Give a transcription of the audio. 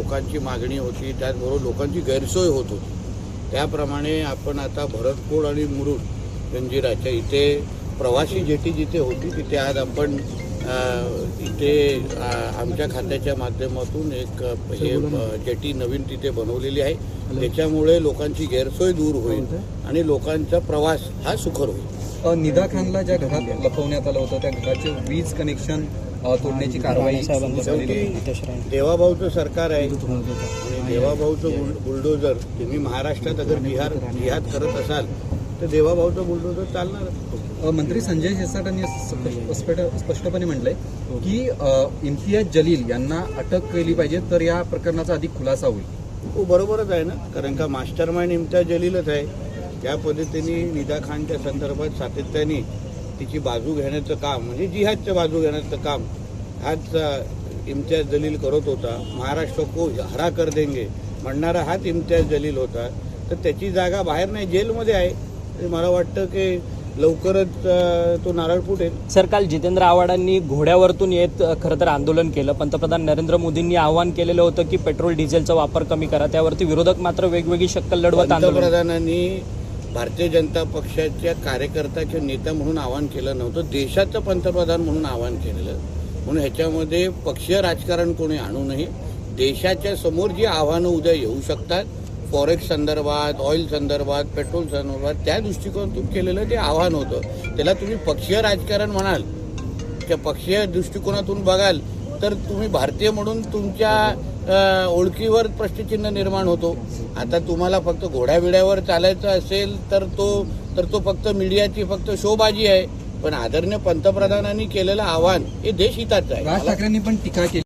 लोकांची मागणी होती, त्याचबरोबर लोकांची गैरसोय होत होती. त्याप्रमाणे आपण आता भरतपूर आणि मुरुड जंजिराच्या इथे प्रवासी जेटी जिथे होती तिथे आज आपण इथे आमच्या खात्याच्या माध्यमातून एक हे जेटी नवीन तिथे बनवलेली आहे. त्याच्यामुळे लोकांची गैरसोय दूर होईल आणि लोकांचा प्रवास हा सुखर होईल. निदा खानला ज्या घरात लपवण्यात आलं होतं त्या घराचे वीज कनेक्शन तोडण्याची कारवाई देवाभाऊचं सरकार आहे आणि देवाभाऊचं बुलडोजर तुम्ही महाराष्ट्रात अगर जिहाद करत असाल तर देवाभाऊचं बुलडोजर चालणार. मंत्री संजय शिरसाट स्पष्टपणे म्हटलंय की इम्तियाज जलील यांना अटक केली पाहिजे तर या प्रकरणाचा अधिक खुलासा होईल. हो, बरोबरच आहे ना, कारण का मास्टर माइंड इम्तियाज जलीलच आहे. ज्या पद्धतीने निदा खानच्या संदर्भात सातत्याने तिची बाजू घेण्याचं काम म्हणजे जिहादचं बाजू घेण्याचं काम हाच इम्तियाज जलील करत होता. महाराष्ट्र को हरा कर देंगे म्हणणारा हाच इम्तियाज जलील होता. तर त्याची जागा बाहेर नाही, जेलमध्ये आहे. मला वाटतं की लवकरच तो नारळ फुटेल. सर, काल जितेंद्र आव्हाडांनी घोड्यावरतून येत खरं तर आंदोलन केलं. पंतप्रधान नरेंद्र मोदींनी आवाहन केलेलं होतं की पेट्रोल डिझेलचा वापर कमी करा. त्यावरती विरोधक मात्र वेगवेगळी शक्कल लढवत आंदोलन. पंतप्रधानांनी भारतीय जनता पक्षाच्या कार्यकर्त्याचे नेता म्हणून आवाहन केलं नव्हतं, देशाचं पंतप्रधान म्हणून आवाहन केलेलं. म्हणून ह्याच्यामध्ये पक्षीय राजकारण कोणी आणू नये. देशाच्या समोर जी आव्हानं उद्या येऊ शकतात फॉरेक्स संदर्भात, ऑइल संदर्भात, पेट्रोल संदर्भात, त्या दृष्टिकोनातून केलेलं ते आव्हान होतं. त्याला तुम्ही पक्षीय राजकारण म्हणाल, त्या पक्षीय दृष्टिकोनातून बघाल तर तुम्ही भारतीय म्हणून तुमच्या ओळखीवर प्रश्नचिन्ह निर्माण होतो. आता तुम्हाला फक्त घोड्याबिड्यावर चालायचं असेल तर तो फक्त मीडियाची फक्त शोबाजी आहे. पण आदरणीय पंतप्रधानांनी केलेलं आव्हान हे देशहिताचं आहे. राज ठाकरेंनी पण टीका केली.